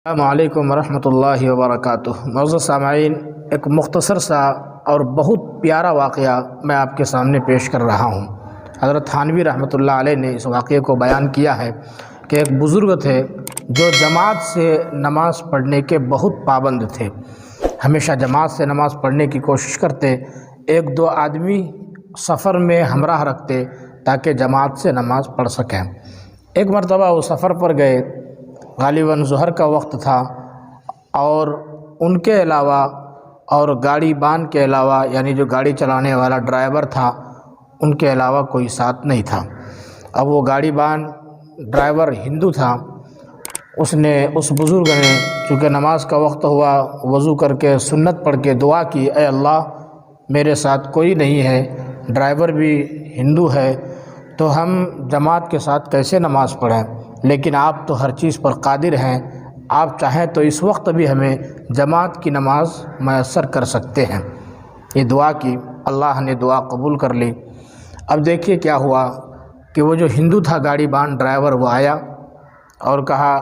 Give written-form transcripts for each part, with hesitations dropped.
السلام علیکم ورحمۃ اللہ وبرکاتہ۔ معزز سامعین، ایک مختصر سا اور بہت پیارا واقعہ میں آپ کے سامنے پیش کر رہا ہوں۔ حضرت تھانوی رحمۃ اللہ علیہ نے اس واقعے کو بیان کیا ہے کہ ایک بزرگ تھے جو جماعت سے نماز پڑھنے کے بہت پابند تھے، ہمیشہ جماعت سے نماز پڑھنے کی کوشش کرتے، ایک دو آدمی سفر میں ہمراہ رکھتے تاکہ جماعت سے نماز پڑھ سکیں۔ ایک مرتبہ وہ سفر پر گئے، غالباً ظہر کا وقت تھا، اور ان کے علاوہ اور گاڑی بان کے علاوہ، یعنی جو گاڑی چلانے والا ڈرائیور تھا، ان کے علاوہ کوئی ساتھ نہیں تھا۔ اب وہ گاڑی بان ڈرائیور ہندو تھا، اس بزرگ نے چونکہ نماز کا وقت ہوا، وضو کر کے سنت پڑھ کے دعا کی، اے اللہ میرے ساتھ کوئی نہیں ہے، ڈرائیور بھی ہندو ہے، تو ہم جماعت کے ساتھ کیسے نماز پڑھیں؟ لیکن آپ تو ہر چیز پر قادر ہیں، آپ چاہیں تو اس وقت بھی ہمیں جماعت کی نماز میسر کر سکتے ہیں۔ یہ دعا کی، اللہ نے دعا قبول کر لی۔ اب دیکھیے کیا ہوا کہ وہ جو ہندو تھا گاڑی بان ڈرائیور، وہ آیا اور کہا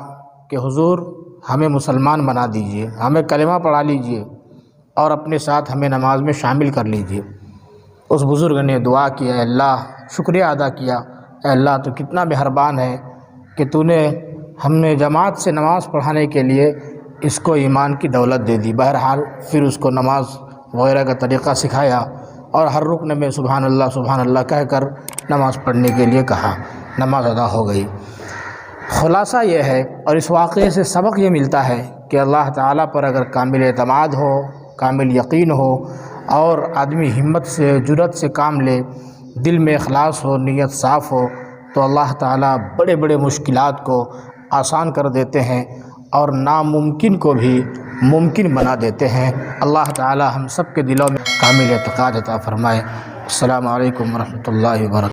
کہ حضور ہمیں مسلمان بنا دیجئے، ہمیں کلمہ پڑھا لیجئے اور اپنے ساتھ ہمیں نماز میں شامل کر لیجئے۔ اس بزرگ نے دعا کی، اے اللہ، شکریہ ادا کیا، اے اللہ تو کتنا مہربان ہے کہ تو نے ہمیں جماعت سے نماز پڑھانے کے لیے اس کو ایمان کی دولت دے دی۔ بہرحال پھر اس کو نماز وغیرہ کا طریقہ سکھایا اور ہر رکن میں سبحان اللہ کہہ کر نماز پڑھنے کے لیے کہا، نماز ادا ہو گئی۔ خلاصہ یہ ہے، اور اس واقعے سے سبق یہ ملتا ہے کہ اللہ تعالیٰ پر اگر کامل اعتماد ہو، کامل یقین ہو، اور آدمی ہمت سے، جرأت سے کام لے، دل میں اخلاص ہو، نیت صاف ہو، تو اللہ تعالیٰ بڑے بڑے مشکلات کو آسان کر دیتے ہیں اور ناممکن کو بھی ممکن بنا دیتے ہیں۔ اللہ تعالیٰ ہم سب کے دلوں میں کامل اعتقاد عطا فرمائے۔ السلام علیکم ورحمۃ اللہ وبرکاتہ۔